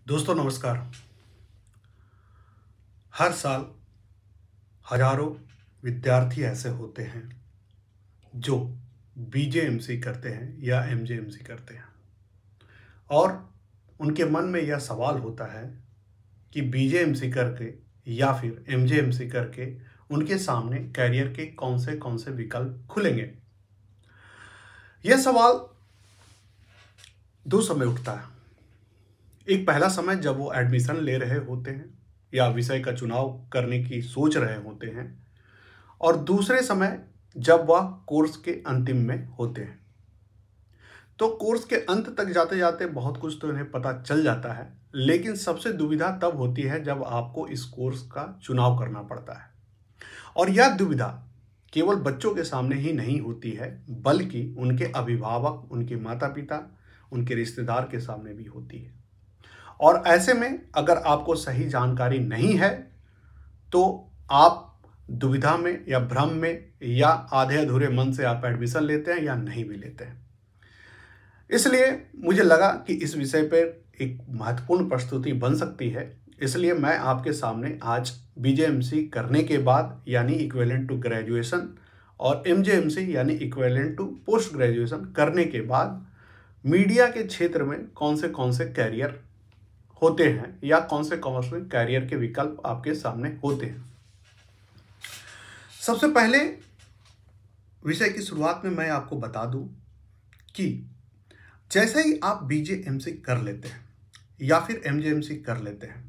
दोस्तों नमस्कार। हर साल हजारों विद्यार्थी ऐसे होते हैं जो बीजेएमसी करते हैं या एमजेएमसी करते हैं और उनके मन में यह सवाल होता है कि बीजेएमसी करके या फिर एमजेएमसी करके उनके सामने कैरियर के कौन से विकल्प खुलेंगे। यह सवाल दो समय उठता है। एक पहला समय जब वो एडमिशन ले रहे होते हैं या विषय का चुनाव करने की सोच रहे होते हैं, और दूसरे समय जब वह कोर्स के अंतिम में होते हैं। तो कोर्स के अंत तक जाते जाते बहुत कुछ तो इन्हें पता चल जाता है, लेकिन सबसे दुविधा तब होती है जब आपको इस कोर्स का चुनाव करना पड़ता है। और यह दुविधा केवल बच्चों के सामने ही नहीं होती है, बल्कि उनके अभिभावक, उनके माता पिता, उनके रिश्तेदार के सामने भी होती है। और ऐसे में अगर आपको सही जानकारी नहीं है तो आप दुविधा में या भ्रम में या आधे अधूरे मन से आप एडमिशन लेते हैं या नहीं भी लेते हैं। इसलिए मुझे लगा कि इस विषय पर एक महत्वपूर्ण प्रस्तुति बन सकती है। इसलिए मैं आपके सामने आज बीजेएमसी करने के बाद यानी इक्विवेलेंट टू ग्रेजुएशन और एमजेएमसी यानी इक्विवेलेंट टू पोस्ट ग्रेजुएशन करने के बाद मीडिया के क्षेत्र में कौन से कैरियर होते हैं या कौन से कैरियर के विकल्प आपके सामने होते हैं। सबसे पहले विषय की शुरुआत में मैं आपको बता दूं कि जैसे ही आप बीजेएमसी कर लेते हैं या फिर एमजेएमसी कर लेते हैं,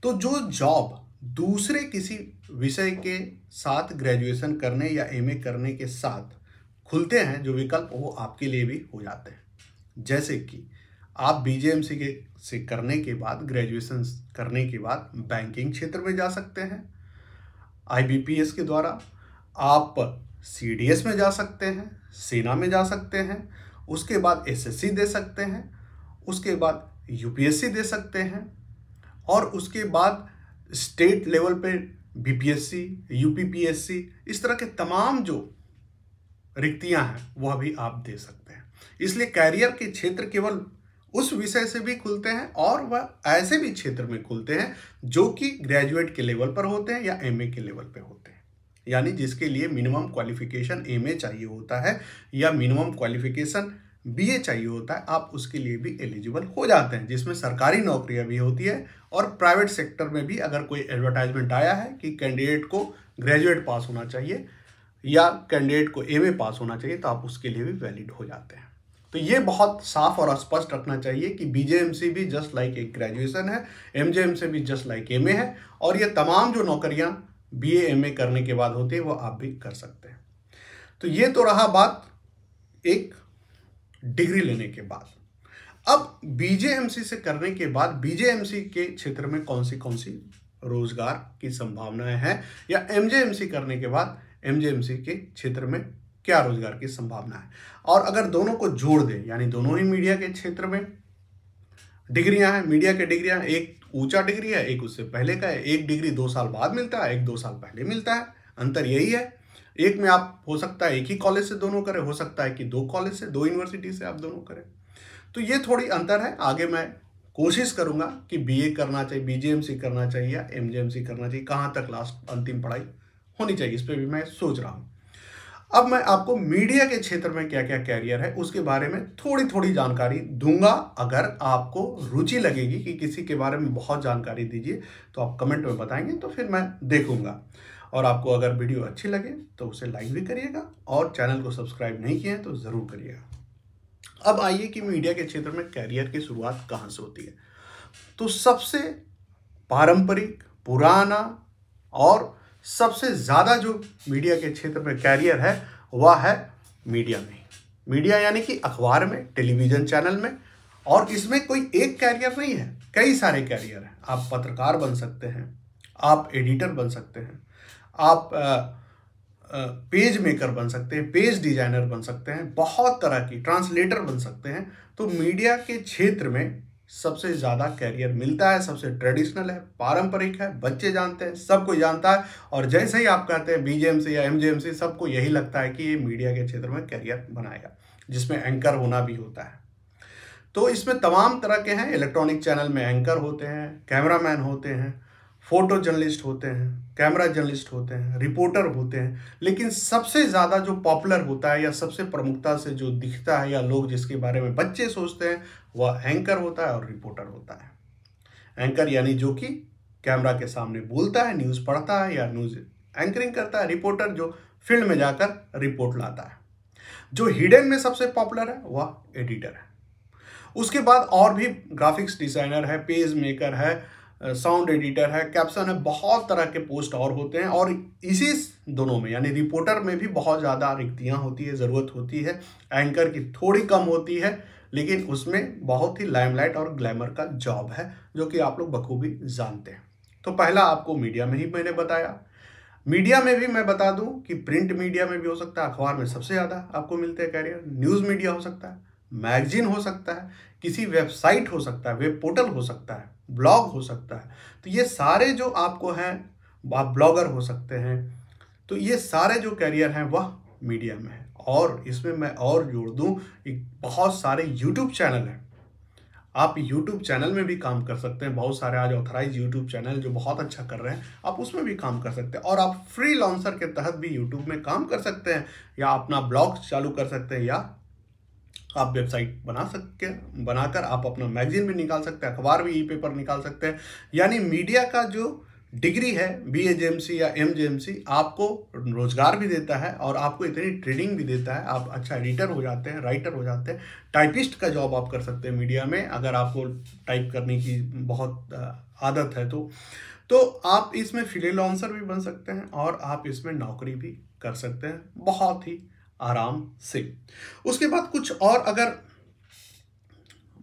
तो जो जॉब दूसरे किसी विषय के साथ ग्रेजुएशन करने या एमए करने के साथ खुलते हैं, जो विकल्प, वो आपके लिए भी हो जाते हैं। जैसे कि आप बीजेएमसी से करने के बाद, ग्रेजुएशन करने के बाद बैंकिंग क्षेत्र में जा सकते हैं, आईबीपीएस के द्वारा आप सीडीएस में जा सकते हैं, सेना में जा सकते हैं, उसके बाद एसएससी दे सकते हैं, उसके बाद यूपीएससी दे सकते हैं, और उसके बाद स्टेट लेवल पे बीपीएससी, यूपीपीएससी, इस तरह के तमाम जो रिक्तियां हैं वह भी आप दे सकते हैं। इसलिए कैरियर के क्षेत्र केवल उस विषय से भी खुलते हैं और वह ऐसे भी क्षेत्र में खुलते हैं जो कि ग्रेजुएट के लेवल पर होते हैं या एमए के लेवल पे होते हैं, यानी जिसके लिए मिनिमम क्वालिफिकेशन एमए चाहिए होता है या मिनिमम क्वालिफिकेशन बीए चाहिए होता है। आप उसके लिए भी एलिजिबल हो जाते हैं, जिसमें सरकारी नौकरियां भी होती है और प्राइवेट सेक्टर में भी अगर कोई एडवर्टाइजमेंट आया है कि कैंडिडेट को ग्रेजुएट पास होना चाहिए या कैंडिडेट को एमए पास होना चाहिए, तो आप उसके लिए भी वैलिड हो जाते हैं। तो ये बहुत साफ और स्पष्ट रखना चाहिए कि बीजेएमसी भी जस्ट लाइक एक ग्रेजुएशन है, एमजेएमसी भी जस्ट लाइक एमए है, और ये तमाम जो नौकरियां बीए एमए करने के बाद होती है वो आप भी कर सकते हैं। तो ये तो रहा बात एक डिग्री लेने के बाद। अब बीजेएमसी से करने के बाद बीजेएमसी के क्षेत्र में कौन सी रोजगार की संभावनाएं हैं, या एमजेएमसी करने के बाद एमजेएमसी के क्षेत्र में क्या रोजगार की संभावना है। और अगर दोनों को जोड़ दें, यानी दोनों ही मीडिया के क्षेत्र में डिग्रियां हैं, मीडिया के डिग्रियां, एक ऊंचा डिग्री है, एक उससे पहले का है। एक डिग्री 2 साल बाद मिलता है, एक 2 साल पहले मिलता है। अंतर यही है, एक में आप हो सकता है एक ही कॉलेज से दोनों करें, हो सकता है कि 2 कॉलेज से, 2 यूनिवर्सिटी से आप दोनों करें। तो ये थोड़ी अंतर है। आगे मैं कोशिश करूंगा कि बीए करना चाहिए, बीजेएमसी करना चाहिए या एमजेएमसी करना चाहिए, कहाँ तक लास्ट अंतिम पढ़ाई होनी चाहिए, इस पर भी मैं सोच रहा हूँ। अब मैं आपको मीडिया के क्षेत्र में क्या क्या कैरियर है उसके बारे में थोड़ी जानकारी दूंगा। अगर आपको रुचि लगेगी कि किसी के बारे में बहुत जानकारी दीजिए तो आप कमेंट में बताएंगे, तो फिर मैं देखूंगा। और आपको अगर वीडियो अच्छी लगे तो उसे लाइक भी करिएगा, और चैनल को सब्सक्राइब नहीं किए हैं तो ज़रूर करिएगा। अब आइए कि मीडिया के क्षेत्र में कैरियर की शुरुआत कहाँ से होती है। तो सबसे पारंपरिक, पुराना और सबसे ज़्यादा जो मीडिया के क्षेत्र में कैरियर है वह है मीडिया में। मीडिया यानी कि अखबार में, टेलीविज़न चैनल में। और इसमें कोई एक कैरियर नहीं है, कई सारे कैरियर हैं। आप पत्रकार बन सकते हैं, आप एडिटर बन सकते हैं, आप पेज मेकर बन सकते हैं, पेज डिजाइनर बन सकते हैं, बहुत तरह की, ट्रांसलेटर बन सकते हैं। तो मीडिया के क्षेत्र में सबसे ज़्यादा कैरियर मिलता है, सबसे ट्रेडिशनल है, पारंपरिक है, बच्चे जानते हैं, सबको जानता है। और जैसे ही आप कहते हैं बीजेएमसी या एमजेएमसी, सबको यही लगता है कि ये मीडिया के क्षेत्र में कैरियर बनाएगा, जिसमें एंकर होना भी होता है। तो इसमें तमाम तरह के हैं। इलेक्ट्रॉनिक चैनल में एंकर होते हैं, कैमरामैन होते हैं, फोटो जर्नलिस्ट होते हैं, कैमरा जर्नलिस्ट होते हैं, रिपोर्टर होते हैं। लेकिन सबसे ज़्यादा जो पॉपुलर होता है या सबसे प्रमुखता से जो दिखता है या लोग जिसके बारे में बच्चे सोचते हैं, वह एंकर होता है और रिपोर्टर होता है। एंकर यानी जो कि कैमरा के सामने बोलता है, न्यूज़ पढ़ता है या न्यूज़ एंकरिंग करता है। रिपोर्टर जो फील्ड में जाकर रिपोर्ट लाता है। जो हिडन में सबसे पॉपुलर है वह एडिटर है। उसके बाद और भी ग्राफिक्स डिजाइनर है, पेज मेकर है, साउंड एडिटर है, कैप्शन है, बहुत तरह के पोस्ट और होते हैं। और इसी दोनों में यानी रिपोर्टर में भी बहुत ज़्यादा रिक्तियाँ होती है, ज़रूरत होती है। एंकर की थोड़ी कम होती है, लेकिन उसमें बहुत ही लाइमलाइट और ग्लैमर का जॉब है, जो कि आप लोग बखूबी जानते हैं। तो पहला आपको मीडिया में ही मैंने बताया। मीडिया में भी मैं बता दूं कि प्रिंट मीडिया में भी हो सकता है, अखबार में सबसे ज़्यादा आपको मिलते हैं कैरियर। न्यूज़ मीडिया हो सकता है, मैगजीन हो सकता है, किसी वेबसाइट हो सकता है, वेब पोर्टल हो सकता है, ब्लॉग हो सकता है। तो ये सारे जो आपको हैं, आप ब्लॉगर हो सकते हैं। तो ये सारे जो कैरियर हैं वह मीडिया में है। और इसमें मैं और जोड़ दूं, एक बहुत सारे यूट्यूब चैनल हैं। आप YouTube चैनल में भी काम कर सकते हैं। बहुत सारे आज ऑथराइज YouTube चैनल जो बहुत अच्छा कर रहे हैं, आप उसमें भी काम कर सकते हैं। और आप फ्रीलांसर के तहत भी YouTube में काम कर सकते हैं, या अपना ब्लॉग चालू कर सकते हैं, या आप वेबसाइट बनाकर आप अपना मैगजीन भी निकाल सकते हैं, अखबार भी, ई पेपर निकाल सकते हैं। यानी मीडिया का जो डिग्री है BAJMC या MJMC आपको रोजगार भी देता है और आपको इतनी ट्रेनिंग भी देता है। आप अच्छा एडिटर हो जाते हैं, राइटर हो जाते हैं, टाइपिस्ट का जॉब आप कर सकते हैं मीडिया में, अगर आपको टाइप करने की बहुत आदत है तो आप इसमें फ्रीलांसर भी बन सकते हैं और आप इसमें नौकरी भी कर सकते हैं बहुत ही आराम से। उसके बाद कुछ और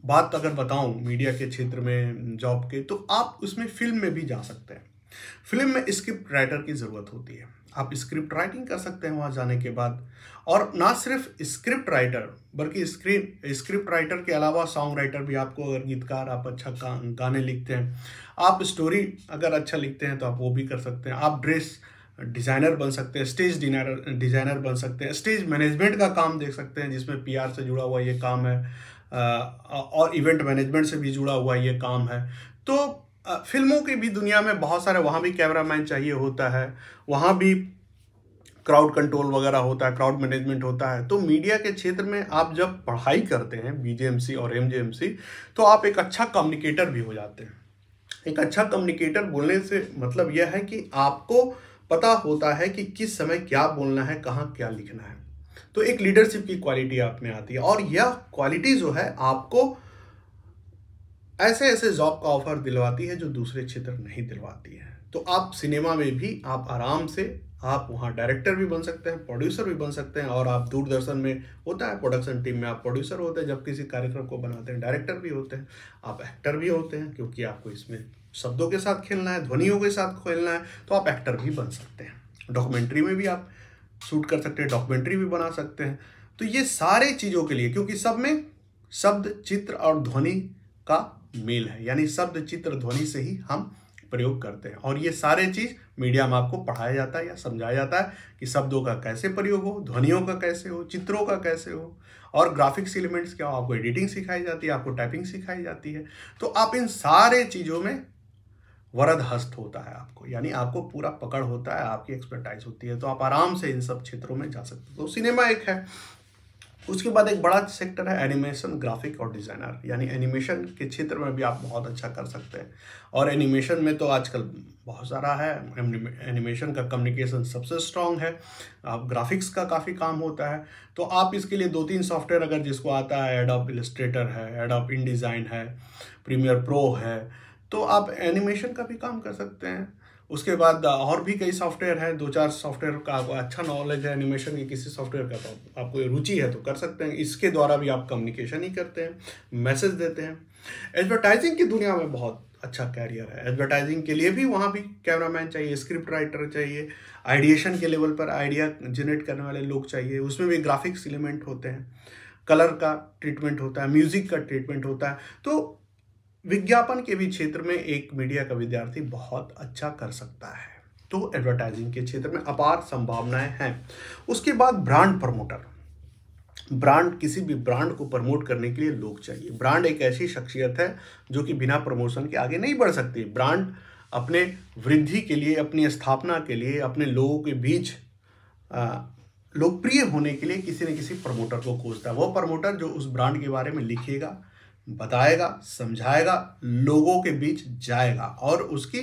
अगर बताऊं मीडिया के क्षेत्र में जॉब के, तो आप उसमें फिल्म में भी जा सकते हैं। फिल्म में स्क्रिप्ट राइटर की ज़रूरत होती है। आप स्क्रिप्ट राइटिंग कर सकते हैं वहाँ जाने के बाद। और ना सिर्फ स्क्रिप्ट राइटर, बल्कि स्क्रिप्ट राइटर के अलावा सॉन्ग राइटर भी आपको, अगर गीतकार आप अच्छा गाने लिखते हैं, आप स्टोरी अगर अच्छा लिखते हैं तो आप वो भी कर सकते हैं। आप ड्रेस डिज़ाइनर बन सकते हैं, स्टेज डिज़ाइनर बन सकते हैं, स्टेज मैनेजमेंट का काम देख सकते हैं, जिसमें PR से जुड़ा हुआ ये काम है, और इवेंट मैनेजमेंट से भी जुड़ा हुआ ये काम है। तो फिल्मों की भी दुनिया में बहुत सारे, वहाँ भी कैमरामैन चाहिए होता है, वहाँ भी क्राउड कंट्रोल वगैरह होता है, क्राउड मैनेजमेंट होता है। तो मीडिया के क्षेत्र में आप जब पढ़ाई करते हैं BJMC और MJMC, तो आप एक अच्छा कम्युनिकेटर भी हो जाते हैं। एक अच्छा कम्युनिकेटर बोलने से मतलब यह है कि आपको पता होता है कि किस समय क्या बोलना है, कहाँ क्या लिखना है। तो एक लीडरशिप की क्वालिटी आप में आती है, और यह क्वालिटी जो है आपको ऐसे ऐसे जॉब का ऑफर दिलवाती है जो दूसरे क्षेत्र नहीं दिलवाती है। तो आप सिनेमा में भी आप आराम से, आप वहाँ डायरेक्टर भी बन सकते हैं, प्रोड्यूसर भी बन सकते हैं। और आप दूरदर्शन में होता है प्रोडक्शन टीम में आप प्रोड्यूसर होते हैं, जब किसी कार्यक्रम को बनाते हैं, डायरेक्टर भी होते हैं, आप एक्टर भी होते हैं, क्योंकि आपको इसमें शब्दों के साथ खेलना है, ध्वनियों के साथ खेलना है, तो आप एक्टर भी बन सकते हैं। डॉक्यूमेंट्री में भी आप शूट कर सकते हैं, डॉक्यूमेंट्री भी बना सकते हैं। तो ये सारे चीज़ों के लिए, क्योंकि सब में शब्द, चित्र और ध्वनि का मेल है, यानी शब्द, चित्र, ध्वनि से ही हम प्रयोग करते हैं। और ये सारे चीज़ मीडिया में आपको पढ़ाया जाता है या समझाया जाता है कि शब्दों का कैसे प्रयोग हो, ध्वनियों का कैसे हो, चित्रों का कैसे हो, और ग्राफिक्स एलिमेंट्स क्या हो। आपको एडिटिंग सिखाई जाती है, आपको टाइपिंग सिखाई जाती है। तो आप इन सारे चीज़ों में वरद हस्त होता है आपको, यानी आपको पूरा पकड़ होता है, आपकी एक्सपर्टाइज होती है। तो आप आराम से इन सब क्षेत्रों में जा सकते हो। तो सिनेमा एक है। उसके बाद एक बड़ा सेक्टर है एनिमेशन, ग्राफिक और डिज़ाइनर, यानी एनिमेशन के क्षेत्र में भी आप बहुत अच्छा कर सकते हैं। और एनिमेशन में तो आजकल बहुत सारा है। एनिमेशन का कम्युनिकेशन सबसे स्ट्रॉन्ग है। आप ग्राफिक्स का काफ़ी काम होता है। तो आप इसके लिए 2-3 सॉफ्टवेयर अगर जिसको आता है, एडोब इलस्ट्रेटर है, एडोब InDesign है, प्रीमियर प्रो है, तो आप एनिमेशन का भी काम कर सकते हैं। उसके बाद और भी कई सॉफ्टवेयर हैं, 2-4 सॉफ्टवेयर का आपको अच्छा नॉलेज है एनिमेशन की, किसी सॉफ्टवेयर का तो आपको रुचि है तो कर सकते हैं। इसके द्वारा भी आप कम्युनिकेशन ही करते हैं, मैसेज देते हैं। एडवर्टाइजिंग की दुनिया में बहुत अच्छा कैरियर है। एडवर्टाइजिंग के लिए भी वहाँ भी कैमरामैन चाहिए, स्क्रिप्ट राइटर चाहिए, आइडिएशन के लेवल पर आइडिया जनरेट करने वाले लोग चाहिए। उसमें भी ग्राफिक्स एलिमेंट होते हैं, कलर का ट्रीटमेंट होता है, म्यूजिक का ट्रीटमेंट होता है। तो विज्ञापन के भी क्षेत्र में एक मीडिया का विद्यार्थी बहुत अच्छा कर सकता है। तो एडवर्टाइजिंग के क्षेत्र में अपार संभावनाएं हैं। उसके बाद ब्रांड प्रमोटर। ब्रांड, किसी भी ब्रांड को प्रमोट करने के लिए लोग चाहिए। ब्रांड एक ऐसी शख्सियत है जो कि बिना प्रमोशन के आगे नहीं बढ़ सकती। ब्रांड अपने वृद्धि के लिए, अपनी स्थापना के लिए, अपने लोगों के बीच लोकप्रिय होने के लिए किसी न किसी प्रमोटर को खोजता है। वो प्रमोटर जो उस ब्रांड के बारे में लिखेगा, बताएगा, समझाएगा, लोगों के बीच जाएगा और उसकी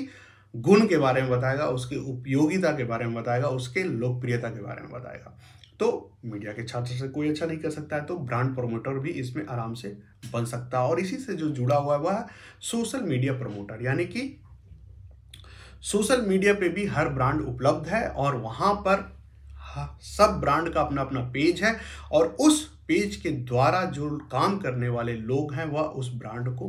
गुण के बारे में बताएगा, उसकी उपयोगिता के बारे में बताएगा, उसके लोकप्रियता के बारे में बताएगा। तो मीडिया के छात्र से कोई अच्छा नहीं कर सकता है, तो ब्रांड प्रमोटर भी इसमें आराम से बन सकता है। और इसी से जो जुड़ा हुआ है वह है सोशल मीडिया प्रमोटर, यानी कि सोशल मीडिया पे भी हर ब्रांड उपलब्ध है और वहां पर सब ब्रांड का अपना अपना पेज है और उस पेज के द्वारा जो काम करने वाले लोग हैं वह उस ब्रांड को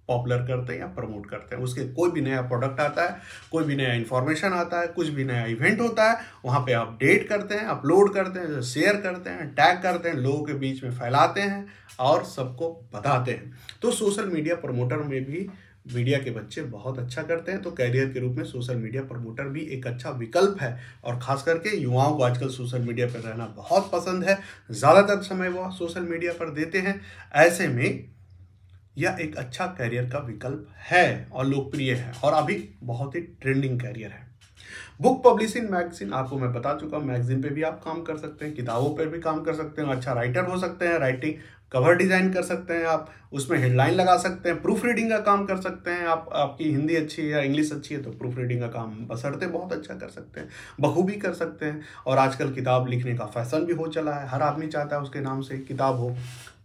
पॉपुलर करते हैं या प्रमोट करते हैं। उसके कोई भी नया प्रोडक्ट आता है, कोई भी नया इंफॉर्मेशन आता है, कुछ भी नया इवेंट होता है, वहाँ पे अपडेट करते हैं, अपलोड करते हैं, शेयर करते हैं, टैग करते हैं, लोगों के बीच में फैलाते हैं और सबको बताते हैं। तो सोशल मीडिया प्रमोटर में भी मीडिया के बच्चे बहुत अच्छा करते हैं, तो कैरियर के रूप में सोशल मीडिया प्रमोटर भी एक अच्छा विकल्प है। और खास करके युवाओं को आजकल सोशल मीडिया पर रहना बहुत पसंद है, ज़्यादातर समय वह सोशल मीडिया पर देते हैं। ऐसे में यह एक अच्छा कैरियर का विकल्प है और लोकप्रिय है और अभी बहुत ही ट्रेंडिंग कैरियर है। बुक पब्लिशिंग मैगजीन, आपको मैं बता चुका हूँ, मैगजीन पे भी आप काम कर सकते हैं, किताबों पर भी काम कर सकते हैं, अच्छा राइटर हो सकते हैं, राइटिंग कवर डिज़ाइन कर सकते हैं, आप उसमें हेडलाइन लगा सकते हैं, प्रूफ रीडिंग का काम कर सकते हैं। आपकी हिंदी अच्छी है या इंग्लिश अच्छी है तो प्रूफ रीडिंग का काम बशर्ते बहुत अच्छा कर सकते हैं, बखूबी कर सकते हैं। और आजकल किताब लिखने का फैशन भी हो चला है, हर आदमी चाहता है उसके नाम से किताब हो,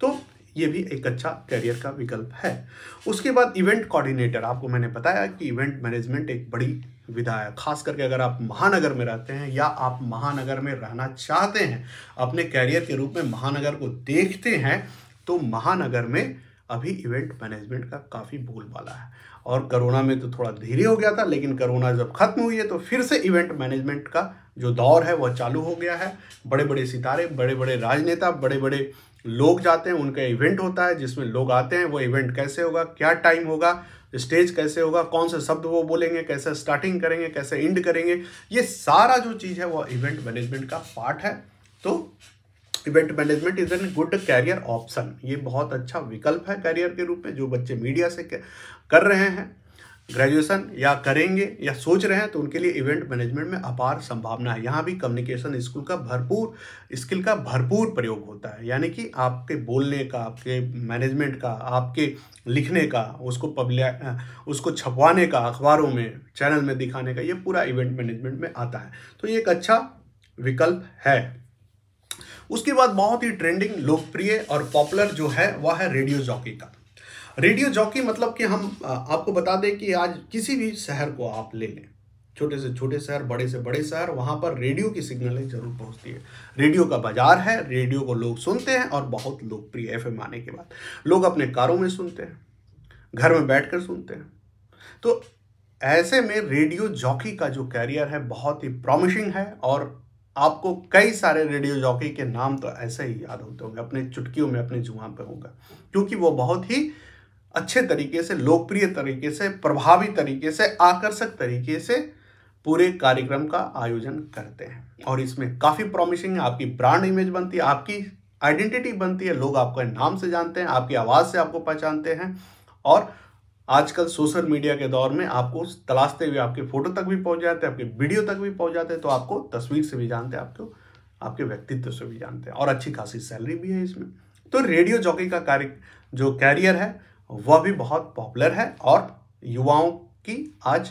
तो ये भी एक अच्छा करियर का विकल्प है। उसके बाद इवेंट कोऑर्डिनेटर, आपको मैंने बताया कि इवेंट मैनेजमेंट एक बड़ी विधा है। खास करके अगर आप महानगर में रहते हैं या आप महानगर में रहना चाहते हैं, अपने कैरियर के रूप में महानगर को देखते हैं, तो महानगर में अभी इवेंट मैनेजमेंट का काफ़ी बोलबाला है। और कोरोना में तो थोड़ा धीरे हो गया था, लेकिन कोरोना जब खत्म हुई है तो फिर से इवेंट मैनेजमेंट का जो दौर है वह चालू हो गया है। बड़े बड़े सितारे, बड़े बड़े राजनेता, बड़े बड़े लोग जाते हैं, उनका इवेंट होता है जिसमें लोग आते हैं। वो इवेंट कैसे होगा, क्या टाइम होगा, स्टेज कैसे होगा, कौन से शब्द वो बोलेंगे, कैसे स्टार्टिंग करेंगे, कैसे एंड करेंगे, ये सारा जो चीज़ है वो इवेंट मैनेजमेंट का पार्ट है। तो event management is an good career option, ये बहुत अच्छा विकल्प है कैरियर के रूप में। जो बच्चे मीडिया से कर रहे हैं ग्रेजुएशन या करेंगे या सोच रहे हैं, तो उनके लिए इवेंट मैनेजमेंट में अपार संभावना है। यहाँ भी कम्युनिकेशन स्किल का भरपूर प्रयोग होता है, यानी कि आपके बोलने का, आपके मैनेजमेंट का, आपके लिखने का, उसको छपवाने का, अखबारों में, चैनल में दिखाने का, ये पूरा इवेंट मैनेजमेंट में आता है। तो ये एक अच्छा विकल्प है। उसके बाद बहुत ही ट्रेंडिंग, लोकप्रिय और पॉपुलर जो है वह है रेडियो जॉकी का। रेडियो जॉकी मतलब कि हम आपको बता दें कि आज किसी भी शहर को आप ले लें, छोटे से छोटे शहर, बड़े से बड़े शहर, वहाँ पर रेडियो की सिग्नलें जरूर पहुँचती है। रेडियो का बाजार है, रेडियो को लोग सुनते हैं और बहुत लोकप्रिय एफएम आने के बाद लोग अपने कारों में सुनते हैं, घर में बैठकर सुनते हैं। तो ऐसे में रेडियो जॉकी का जो कैरियर है बहुत ही प्रॉमिसिंग है और आपको कई सारे रेडियो जॉकी के नाम तो ऐसे ही याद होते होंगे, अपने चुटकियों में, अपने जुबान पे होगा, क्योंकि वो बहुत ही अच्छे तरीके से, लोकप्रिय तरीके से, प्रभावी तरीके से, आकर्षक तरीके से पूरे कार्यक्रम का आयोजन करते हैं। और इसमें काफ़ी प्रॉमिसिंग है, आपकी ब्रांड इमेज बनती है, आपकी आइडेंटिटी बनती है, लोग आपको नाम से जानते हैं, आपकी आवाज़ से आपको पहचानते हैं। और आजकल सोशल मीडिया के दौर में आपको तलाशते हुए आपके फोटो तक भी पहुंच जाते हैं, आपके वीडियो तक भी पहुंच जाते हैं, तो आपको तस्वीर से भी जानते हैं, आपके व्यक्तित्व से भी जानते हैं और अच्छी खासी सैलरी भी है इसमें। तो रेडियो जॉकी का जो कैरियर है वह भी बहुत पॉपुलर है और युवाओं की आज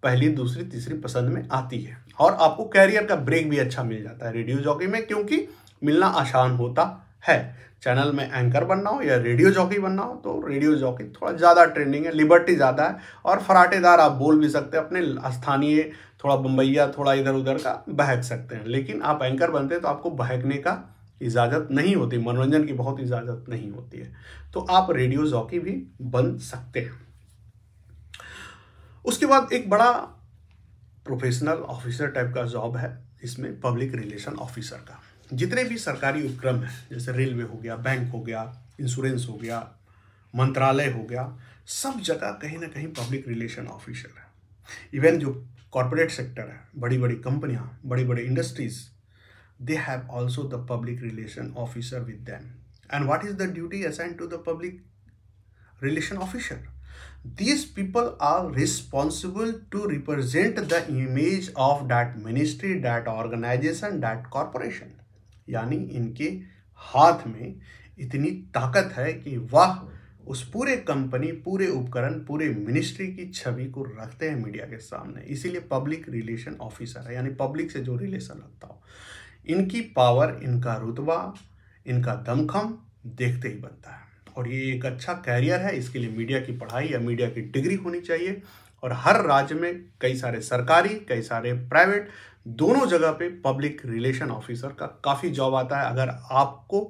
पहली, दूसरी, तीसरी पसंद में आती है। और आपको कैरियर का ब्रेक भी अच्छा मिल जाता है रेडियो जॉकी में, क्योंकि मिलना आसान होता है। चैनल में एंकर बनना हो या रेडियो जॉकी बनना हो, तो रेडियो जॉकी थोड़ा ज़्यादा ट्रेंडिंग है, लिबर्टी ज़्यादा है और फराटेदार आप बोल भी सकते हैं, अपने स्थानीय थोड़ा बम्बैया, थोड़ा इधर उधर का बहक सकते हैं। लेकिन आप एंकर बनते हैं तो आपको बहकने का इजाज़त नहीं होती, मनोरंजन की बहुत इजाज़त नहीं होती है, तो आप रेडियो जॉकी भी बन सकते हैं। उसके बाद एक बड़ा प्रोफेशनल ऑफिसर टाइप का जॉब है इसमें, पब्लिक रिलेशन ऑफिसर का। जितने भी सरकारी उपक्रम हैं, जैसे रेलवे हो गया, बैंक हो गया, इंश्योरेंस हो गया, मंत्रालय हो गया, सब जगह कहीं ना कहीं पब्लिक रिलेशन ऑफिसर है। इवन जो कॉरपोरेट सेक्टर है, बड़ी बड़ी कंपनियां, बड़ी बड़ी industries, they have also the public relation officer with them. And what is the duty assigned to the public relation officer? These people are responsible to represent the image of that ministry, that organization, that corporation. यानी इनके हाथ में इतनी ताकत है कि वह उस पूरे कंपनी, पूरे उपकरण, पूरे मिनिस्ट्री की छवि को रखते हैं मीडिया के सामने। इसीलिए पब्लिक रिलेशन ऑफिसर है, यानी पब्लिक से जो रिलेशन रखता हो। इनकी पावर, इनका रुतबा, इनका दमखम देखते ही बनता है। और ये एक अच्छा कैरियर है। इसके लिए मीडिया की पढ़ाई या मीडिया की डिग्री होनी चाहिए। और हर राज्य में कई सारे सरकारी, कई सारे प्राइवेट, दोनों जगह पे पब्लिक रिलेशन ऑफिसर का काफ़ी जॉब आता है। अगर आपको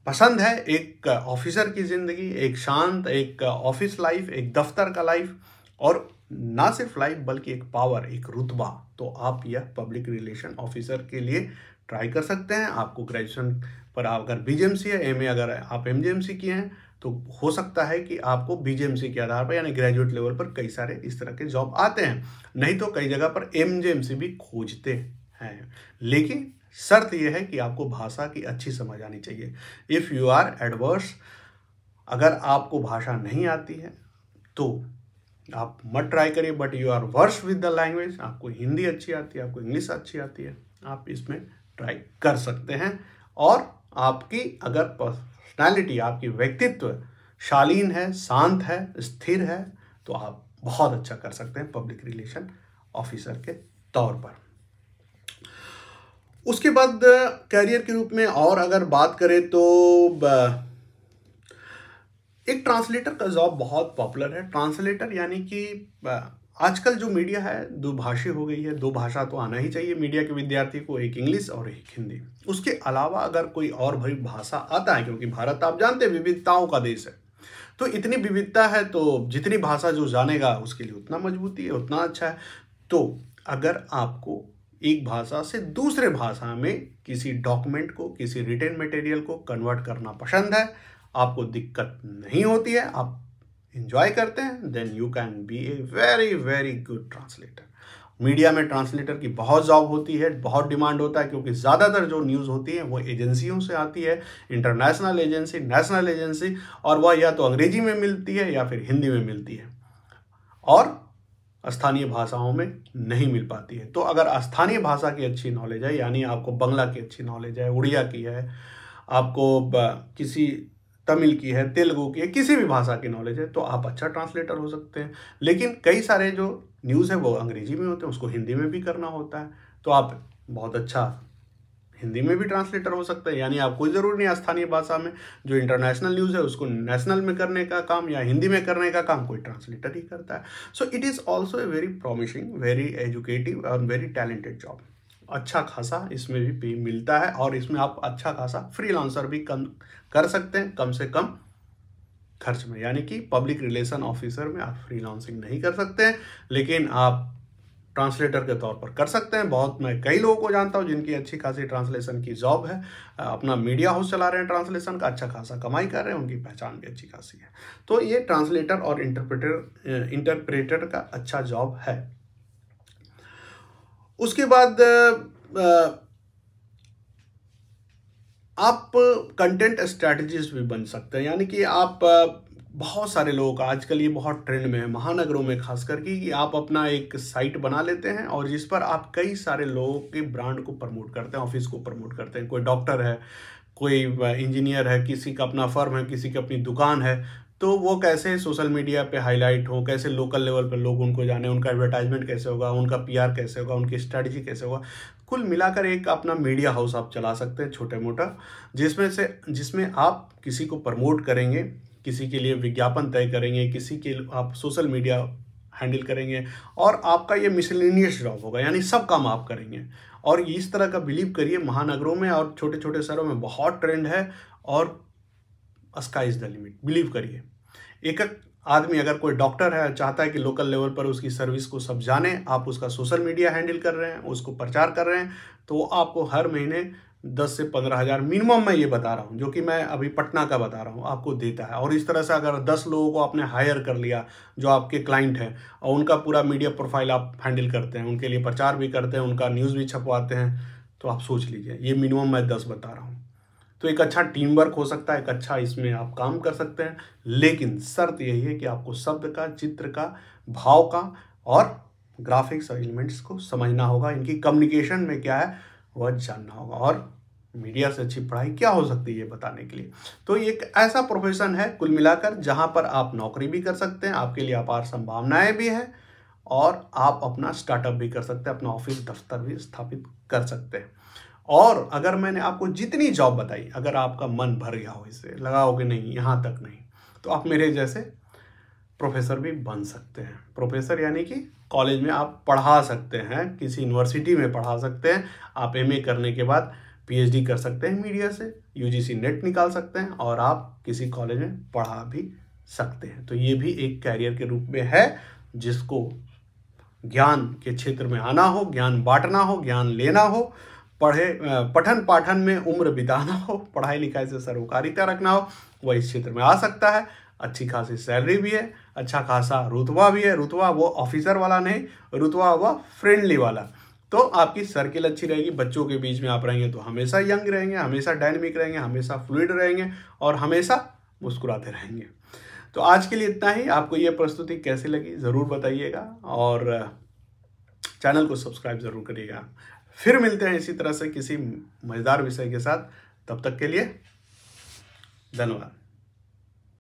पसंद है एक ऑफिसर की ज़िंदगी, एक शांत, एक ऑफिस लाइफ, एक दफ्तर का लाइफ, और ना सिर्फ लाइफ बल्कि एक पावर, एक रुतबा, तो आप यह पब्लिक रिलेशन ऑफिसर के लिए ट्राई कर सकते हैं। आपको ग्रेजुएशन पर अगर बीजेएमसी है, एमए अगर आप एमजेएमसी किए हैं, तो हो सकता है कि आपको बीजेएमसी के आधार पर यानी ग्रेजुएट लेवल पर कई सारे इस तरह के जॉब आते हैं। नहीं तो कई जगह पर एमजेएमसी भी खोजते हैं। लेकिन शर्त यह है कि आपको भाषा की अच्छी समझ आनी चाहिए। इफ़ यू आर एडवर्स, अगर आपको भाषा नहीं आती है तो आप मत ट्राई करिए। But you are worse with the language, आपको हिंदी अच्छी आती है, आपको इंग्लिश अच्छी आती है, आप इसमें ट्राई कर सकते हैं। और आपकी अगर पर्सनैलिटी, आपकी व्यक्तित्व शालीन है, शांत है, स्थिर है, तो आप बहुत अच्छा कर सकते हैं पब्लिक रिलेशन ऑफिसर के तौर पर। उसके बाद कैरियर के रूप में और अगर बात करें तो एक ट्रांसलेटर का जॉब बहुत पॉपुलर है। ट्रांसलेटर यानी कि आजकल जो मीडिया है दुभाषी हो गई है। दो भाषा तो आना ही चाहिए मीडिया के विद्यार्थी को, एक इंग्लिश और एक हिंदी। उसके अलावा अगर कोई और भाई भाषा आता है, क्योंकि भारत आप जानते हैं विविधताओं का देश है, तो इतनी विविधता है तो जितनी भाषा जो जानेगा उसके लिए उतना मजबूती है, उतना अच्छा है। तो अगर आपको एक भाषा से दूसरे भाषा में किसी डॉक्यूमेंट को, किसी रिटन मटेरियल को कन्वर्ट करना पसंद है, आपको दिक्कत नहीं होती है, आप इंजॉय करते हैं, then you can be a very very good translator. Media में ट्रांसलेटर की बहुत जॉब होती है, बहुत डिमांड होता है, क्योंकि ज़्यादातर जो न्यूज़ होती है वो एजेंसियों से आती है, इंटरनेशनल एजेंसी, नेशनल एजेंसी, और वह या तो अंग्रेजी में मिलती है या फिर हिंदी में मिलती है, और स्थानीय भाषाओं में नहीं मिल पाती है। तो अगर स्थानीय भाषा की अच्छी नॉलेज है, यानी आपको बंगला की अच्छी नॉलेज है, उड़िया की है, आपको किसी तमिल की है, तेलुगु की है, किसी भी भाषा की नॉलेज है, तो आप अच्छा ट्रांसलेटर हो सकते हैं। लेकिन कई सारे जो न्यूज़ है वो अंग्रेजी में होते हैं, उसको हिंदी में भी करना होता है, तो आप बहुत अच्छा हिंदी में भी ट्रांसलेटर हो सकते हैं। यानी आप कोई ज़रूरी नहीं स्थानीय भाषा में, जो इंटरनेशनल न्यूज़ है उसको नेशनल में करने का काम या हिंदी में करने का काम कोई ट्रांसलेटर ही करता है। So it is also a very promising, very educative और वेरी टैलेंटेड जॉब। अच्छा खासा इसमें भी पे मिलता है, और इसमें आप अच्छा खासा फ्रीलांसर भी कर सकते हैं कम से कम खर्च में। यानी कि पब्लिक रिलेशन ऑफिसर में आप फ्रीलांसिंग नहीं कर सकते हैं, लेकिन आप ट्रांसलेटर के तौर पर कर सकते हैं। मैं कई लोगों को जानता हूं जिनकी अच्छी खासी ट्रांसलेशन की जॉब है, अपना मीडिया हाउस चला रहे हैं ट्रांसलेशन का, अच्छा खासा कमाई कर रहे हैं, उनकी पहचान भी अच्छी खासी है। तो ये ट्रांसलेटर और इंटरप्रेटर का अच्छा जॉब है। उसके बाद आप कंटेंट स्ट्रैटेजिस्ट भी बन सकते हैं। यानी कि आप बहुत सारे लोगों का आजकल ये बहुत ट्रेंड में है, महानगरों में खास करके, कि आप अपना एक साइट बना लेते हैं और जिस पर आप कई सारे लोगों के ब्रांड को प्रमोट करते हैं, ऑफिस को प्रमोट करते हैं। कोई डॉक्टर है, कोई इंजीनियर है, किसी का अपना फर्म है, किसी की अपनी दुकान है, तो वो कैसे सोशल मीडिया पे हाईलाइट हो, कैसे लोकल लेवल पे लोग उनको जाने, उनका एडवर्टाइजमेंट कैसे होगा, उनका पीआर कैसे होगा, उनकी स्ट्रैटेजी कैसे होगा। कुल मिलाकर एक अपना मीडिया हाउस आप चला सकते हैं छोटे मोटा, जिसमें आप किसी को प्रमोट करेंगे, किसी के लिए विज्ञापन तय करेंगे, किसी के आप सोशल मीडिया हैंडल करेंगे, और आपका ये मिसलेनियस जॉब होगा, यानी सब काम आप करेंगे। और इस तरह का बिलीव करिए, महानगरों में और छोटे छोटे शहरों में बहुत ट्रेंड है, और sky is the limit, believe करिए। एक आदमी अगर कोई डॉक्टर है, चाहता है कि लोकल लेवल पर उसकी सर्विस को सब जाने, आप उसका सोशल मीडिया हैंडल कर रहे हैं, उसको प्रचार कर रहे हैं, तो आपको हर महीने 10 से 15 हज़ार मिनिमम, मैं ये बता रहा हूँ, जो कि मैं अभी पटना का बता रहा हूँ, आपको देता है। और इस तरह से अगर 10 लोगों को आपने हायर कर लिया जो आपके क्लाइंट हैं, और उनका पूरा मीडिया प्रोफाइल आप हैंडल करते हैं, उनके लिए प्रचार भी करते हैं, उनका न्यूज़ भी छपवाते हैं, तो आप सोच लीजिए, ये मिनिमम मैं 10 बता रहा हूँ। तो एक अच्छा टीम वर्क हो सकता है, एक अच्छा इसमें आप काम कर सकते हैं, लेकिन शर्त यही है कि आपको शब्द का, चित्र का, भाव का और ग्राफिक्स और एलिमेंट्स को समझना होगा। इनकी कम्युनिकेशन में क्या है वह जानना होगा, और मीडिया से अच्छी पढ़ाई क्या हो सकती है ये बताने के लिए। तो ये एक ऐसा प्रोफेशन है कुल मिलाकर जहाँ पर आप नौकरी भी कर सकते हैं, आपके लिए अपार संभावनाएं भी हैं, और आप अपना स्टार्टअप भी कर सकते हैं, अपना ऑफिस दफ्तर भी स्थापित कर सकते हैं। और अगर मैंने आपको जितनी जॉब बताई, अगर आपका मन भर गया हो, इससे लगा हो कि नहीं यहाँ तक नहीं, तो आप मेरे जैसे प्रोफेसर भी बन सकते हैं। प्रोफेसर यानी कि कॉलेज में आप पढ़ा सकते हैं, किसी यूनिवर्सिटी में पढ़ा सकते हैं। आप एमए करने के बाद पीएचडी कर सकते हैं मीडिया से, यूजीसी नेट निकाल सकते हैं, और आप किसी कॉलेज में पढ़ा भी सकते हैं। तो ये भी एक कैरियर के रूप में है, जिसको ज्ञान के क्षेत्र में आना हो, ज्ञान बांटना हो, ज्ञान लेना हो, पठन पाठन में उम्र बिताना हो, पढ़ाई लिखाई से सरोकारिता रखना हो, वह इस क्षेत्र में आ सकता है। अच्छी खासी सैलरी भी है, अच्छा खासा रुतबा भी है। रुतबा वो ऑफिसर वाला नहीं, रुतबा वो फ्रेंडली वाला। तो आपकी सर्किल अच्छी रहेगी, बच्चों के बीच में आप रहेंगे तो हमेशा यंग रहेंगे, हमेशा डायनेमिक रहेंगे, हमेशा फ्लूइड रहेंगे, और हमेशा मुस्कुराते रहेंगे। तो आज के लिए इतना ही। आपको ये प्रस्तुति कैसी लगी ज़रूर बताइएगा, और चैनल को सब्सक्राइब ज़रूर करिएगा। फिर मिलते हैं इसी तरह से किसी मज़ेदार विषय के साथ। तब तक के लिए धन्यवाद।